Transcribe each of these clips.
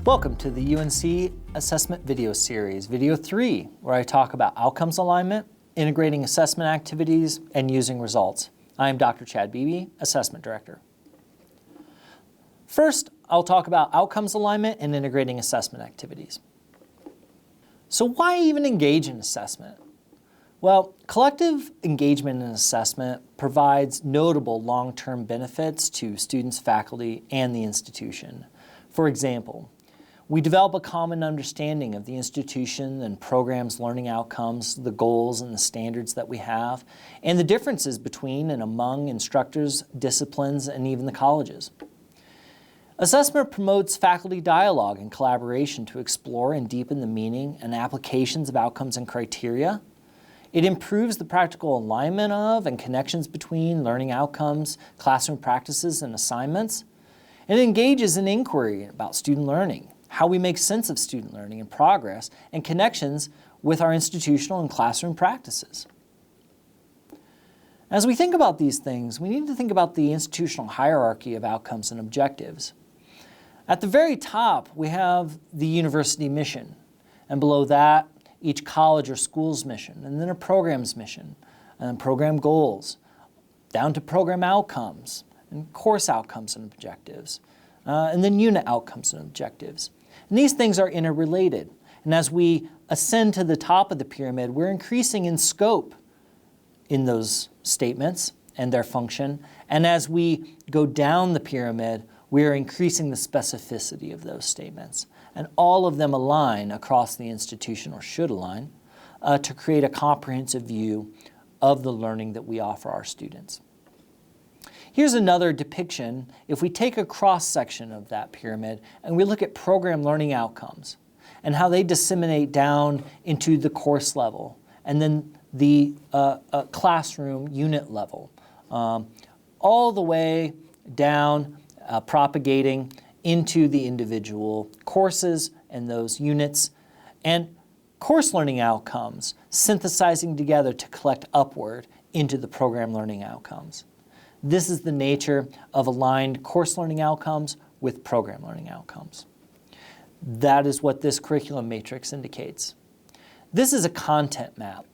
Welcome to the UNC Assessment Video Series, Video 3, where I talk about outcomes alignment, integrating assessment activities, and using results. I am Dr. Chad Beebe, Assessment Director. First, I'll talk about outcomes alignment and integrating assessment activities. So why even engage in assessment? Well, collective engagement in assessment provides notable long-term benefits to students, faculty, and the institution. For example, we develop a common understanding of the institution and program's learning outcomes, the goals and the standards that we have, and the differences between and among instructors, disciplines, and even the colleges. Assessment promotes faculty dialogue and collaboration to explore and deepen the meaning and applications of outcomes and criteria. It improves the practical alignment of and connections between learning outcomes, classroom practices, and assignments. It engages in inquiry about student learning, how we make sense of student learning and progress, and connections with our institutional and classroom practices. As we think about these things, we need to think about the institutional hierarchy of outcomes and objectives. At the very top, we have the university mission, and below that, each college or school's mission, and then a program's mission, and program goals, down to program outcomes, and course outcomes and objectives, and then unit outcomes and objectives. And these things are interrelated. And as we ascend to the top of the pyramid, we're increasing in scope in those statements and their function. And as we go down the pyramid, we are increasing the specificity of those statements. And all of them align across the institution, or should align, to create a comprehensive view of the learning that we offer our students. Here's another depiction. If we take a cross-section of that pyramid and we look at program learning outcomes and how they disseminate down into the course level and then the classroom unit level, all the way down, propagating into the individual courses and those units, and course learning outcomes synthesizing together to collect upward into the program learning outcomes. This is the nature of aligned course learning outcomes with program learning outcomes. That is what this curriculum matrix indicates. This is a content map.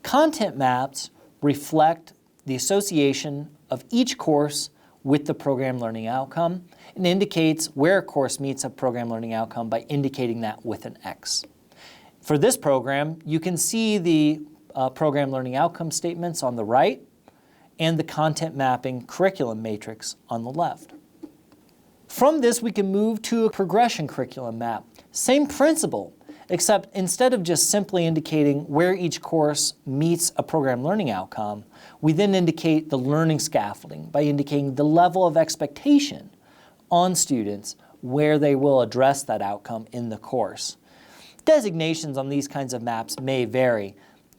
Content maps reflect the association of each course with the program learning outcome and indicates where a course meets a program learning outcome by indicating that with an X. For this program, you can see the program learning outcome statements on the right and the content mapping curriculum matrix on the left. From this, we can move to a progression curriculum map. Same principle, except instead of just simply indicating where each course meets a program learning outcome, we then indicate the learning scaffolding by indicating the level of expectation on students where they will address that outcome in the course. Designations on these kinds of maps may vary,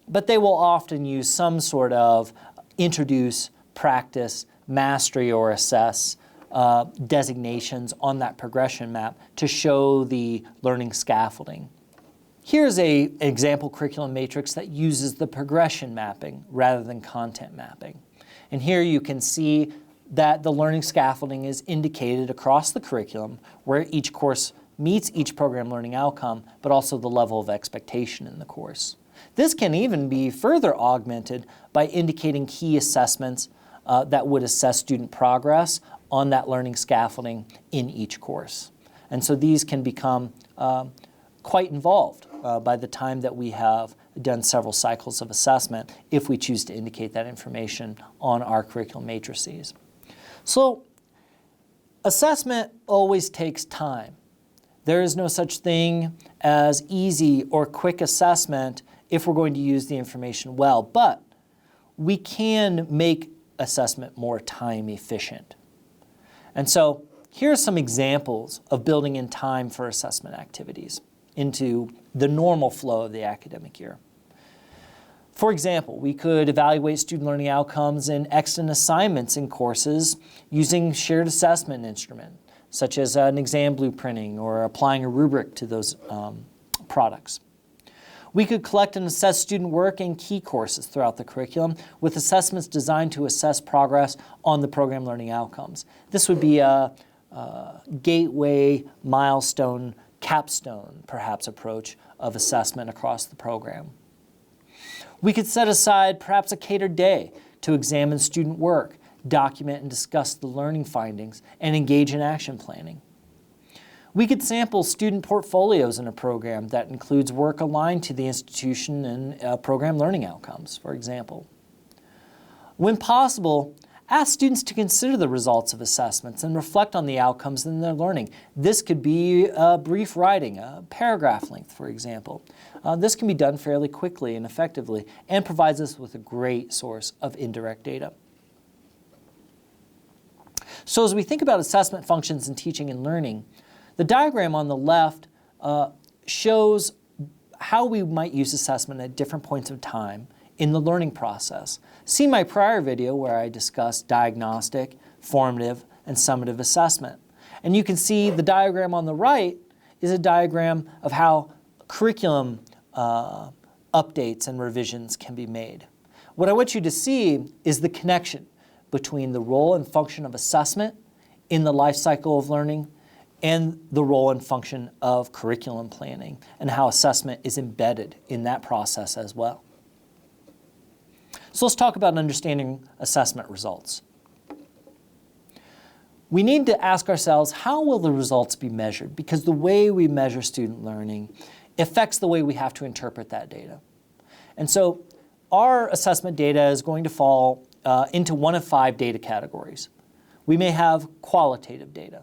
but they will often use some sort of introduce, practice, mastery, or assess designations on that progression map to show the learning scaffolding. Here's an example curriculum matrix that uses the progression mapping rather than content mapping. And here you can see that the learning scaffolding is indicated across the curriculum where each course meets each program learning outcome, but also the level of expectation in the course. This can even be further augmented by indicating key assessments that would assess student progress on that learning scaffolding in each course. And so these can become quite involved by the time that we have done several cycles of assessment if we choose to indicate that information on our curriculum matrices. So assessment always takes time. There is no such thing as easy or quick assessment if we're going to use the information well, but we can make assessment more time efficient. And so here are some examples of building in time for assessment activities into the normal flow of the academic year. For example, we could evaluate student learning outcomes in extant assignments in courses using shared assessment instrument, such as an exam blueprinting or applying a rubric to those products. We could collect and assess student work in key courses throughout the curriculum with assessments designed to assess progress on the program learning outcomes. This would be a gateway, milestone, capstone, perhaps, approach of assessment across the program. We could set aside perhaps a catered day to examine student work, document and discuss the learning findings, and engage in action planning. We could sample student portfolios in a program that includes work aligned to the institution and program learning outcomes, for example. When possible, ask students to consider the results of assessments and reflect on the outcomes in their learning. This could be brief writing, a paragraph length, for example. This can be done fairly quickly and effectively and provides us with a great source of indirect data. So as we think about assessment functions in teaching and learning, the diagram on the left shows how we might use assessment at different points of time in the learning process. See my prior video where I discussed diagnostic, formative, and summative assessment. And you can see the diagram on the right is a diagram of how curriculum updates and revisions can be made. What I want you to see is the connection between the role and function of assessment in the life cycle of learning and the role and function of curriculum planning and how assessment is embedded in that process as well. So let's talk about understanding assessment results. We need to ask ourselves, how will the results be measured? Because the way we measure student learning affects the way we have to interpret that data. And so our assessment data is going to fall into one of 5 data categories. We may have qualitative data.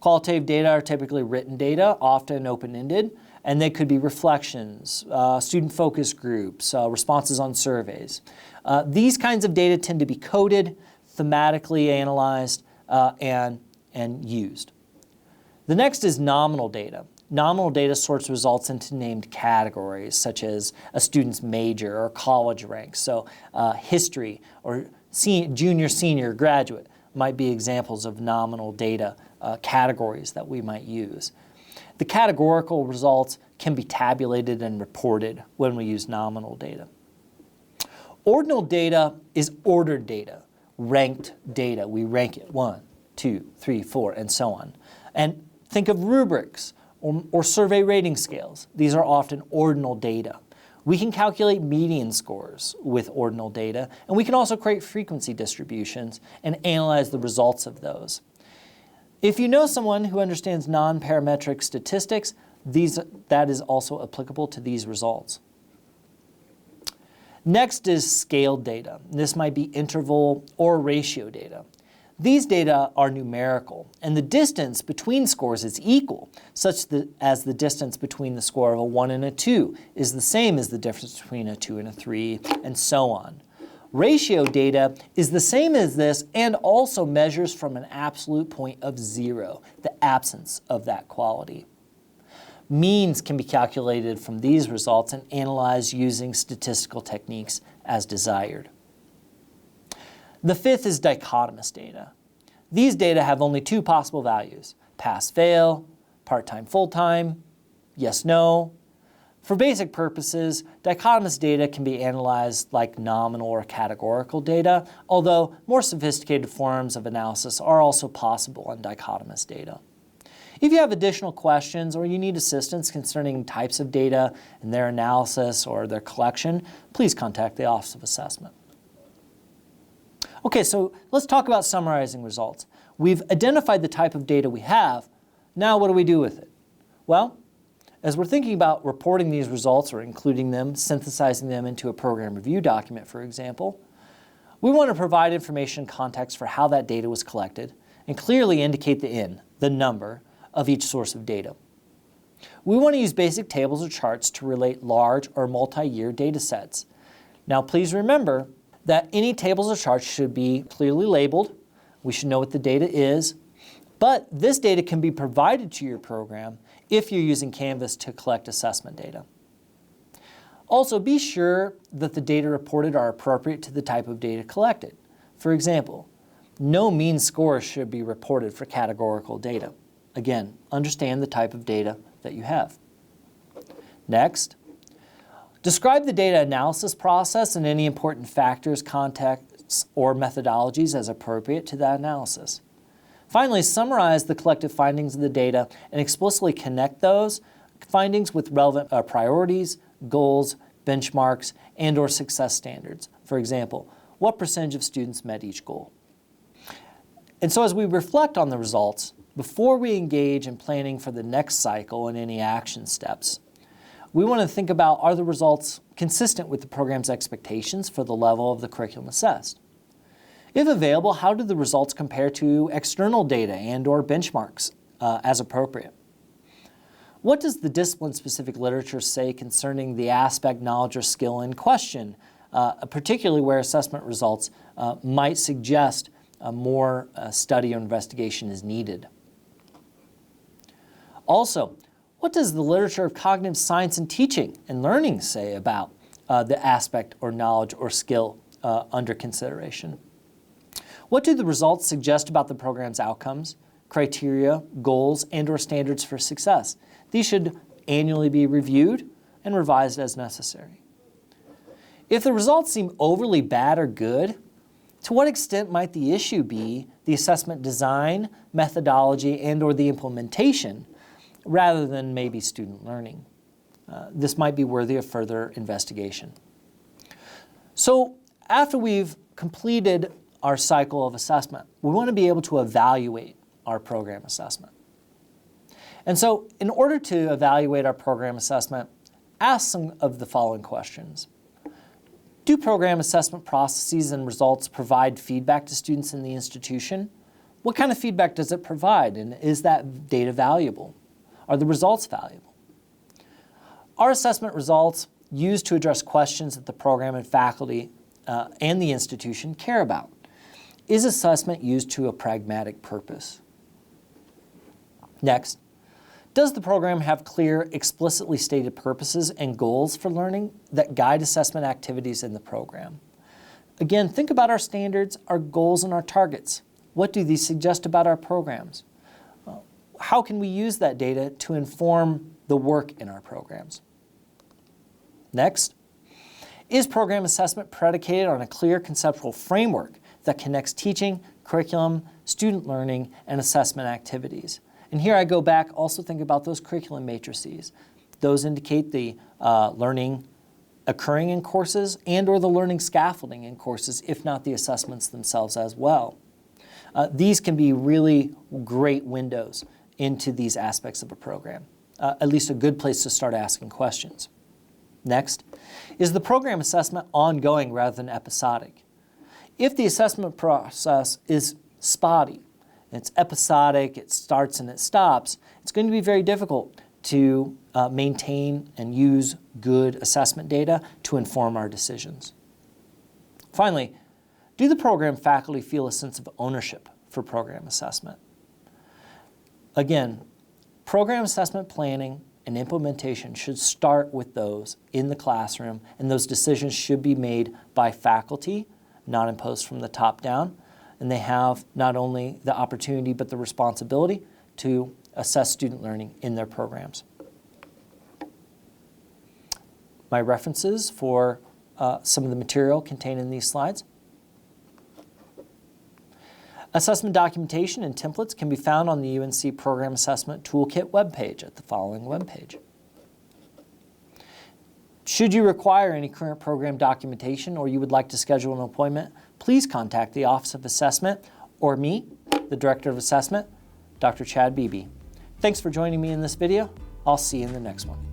Qualitative data are typically written data, often open-ended, and they could be reflections, student focus groups, responses on surveys. These kinds of data tend to be coded, thematically analyzed, and used. The next is nominal data. Nominal data sorts results into named categories, such as a student's major or college rank. So history or junior, senior, graduate might be examples of nominal data categories that we might use. The categorical results can be tabulated and reported when we use nominal data. Ordinal data is ordered data, ranked data. We rank it 1, 2, 3, 4, and so on. And think of rubrics or survey rating scales. These are often ordinal data. We can calculate median scores with ordinal data, and we can also create frequency distributions and analyze the results of those. If you know someone who understands non-parametric statistics, that is also applicable to these results. Next is scaled data. This might be interval or ratio data. These data are numerical, and the distance between scores is equal, such as the distance between the score of a 1 and a 2 is the same as the difference between a 2 and a 3, and so on. Ratio data is the same as this and also measures from an absolute point of 0, the absence of that quality. Means can be calculated from these results and analyzed using statistical techniques as desired. The fifth is dichotomous data. These data have only 2 possible values: pass-fail, part-time, full-time, yes-no. For basic purposes, dichotomous data can be analyzed like nominal or categorical data, although more sophisticated forms of analysis are also possible on dichotomous data. If you have additional questions or you need assistance concerning types of data and their analysis or their collection, please contact the Office of Assessment. Okay, so let's talk about summarizing results. We've identified the type of data we have. Now what do we do with it? Well, as we're thinking about reporting these results or including them, synthesizing them into a program review document, for example, we want to provide information and context for how that data was collected and clearly indicate the number of each source of data. We want to use basic tables or charts to relate large or multi-year data sets. Now please remember that any tables or charts should be clearly labeled. We should know what the data is, but this data can be provided to your program if you're using Canvas to collect assessment data. Also, be sure that the data reported are appropriate to the type of data collected. For example, no mean scores should be reported for categorical data. Again, understand the type of data that you have. Next, describe the data analysis process and any important factors, contexts, or methodologies as appropriate to that analysis. Finally, summarize the collected findings of the data and explicitly connect those findings with relevant priorities, goals, benchmarks, and/or success standards. For example, what percentage of students met each goal? And so as we reflect on the results, before we engage in planning for the next cycle and any action steps, we want to think about, are the results consistent with the program's expectations for the level of the curriculum assessed? If available, how do the results compare to external data and/or benchmarks as appropriate? What does the discipline-specific literature say concerning the aspect, knowledge, or skill in question, particularly where assessment results might suggest more study or investigation is needed? Also, what does the literature of cognitive science and teaching and learning say about the aspect or knowledge or skill under consideration? What do the results suggest about the program's outcomes, criteria, goals, and/or standards for success? These should annually be reviewed and revised as necessary. If the results seem overly bad or good, to what extent might the issue be the assessment design, methodology, and/or the implementation, rather than maybe student learning? This might be worthy of further investigation. So after we've completed our cycle of assessment, we want to be able to evaluate our program assessment. And so in order to evaluate our program assessment, ask some of the following questions. Do program assessment processes and results provide feedback to students in the institution? What kind of feedback does it provide, and is that data valuable? Are the results valuable? Are assessment results used to address questions that the program and faculty and the institution care about? Is assessment used to a pragmatic purpose? Next, does the program have clear, explicitly stated purposes and goals for learning that guide assessment activities in the program? Again, think about our standards, our goals, and our targets. What do these suggest about our programs? How can we use that data to inform the work in our programs? Next, is program assessment predicated on a clear conceptual framework that connects teaching, curriculum, student learning, and assessment activities? And here I go back, also think about those curriculum matrices. Those indicate the learning occurring in courses and/or the learning scaffolding in courses, if not the assessments themselves as well. These can be really great windows into these aspects of a program, at least a good place to start asking questions. Next, is the program assessment ongoing rather than episodic? If the assessment process is spotty, it's episodic, it starts and it stops, it's going to be very difficult to maintain and use good assessment data to inform our decisions. Finally, do the program faculty feel a sense of ownership for program assessment? Again, program assessment planning and implementation should start with those in the classroom, and those decisions should be made by faculty, not imposed from the top down. And they have not only the opportunity but the responsibility to assess student learning in their programs. My references for some of the material contained in these slides. Assessment documentation and templates can be found on the UNC Program Assessment Toolkit webpage at the following webpage. Should you require any current program documentation or you would like to schedule an appointment, please contact the Office of Assessment or me, the Director of Assessment, Dr. Chad Beebe. Thanks for joining me in this video. I'll see you in the next one.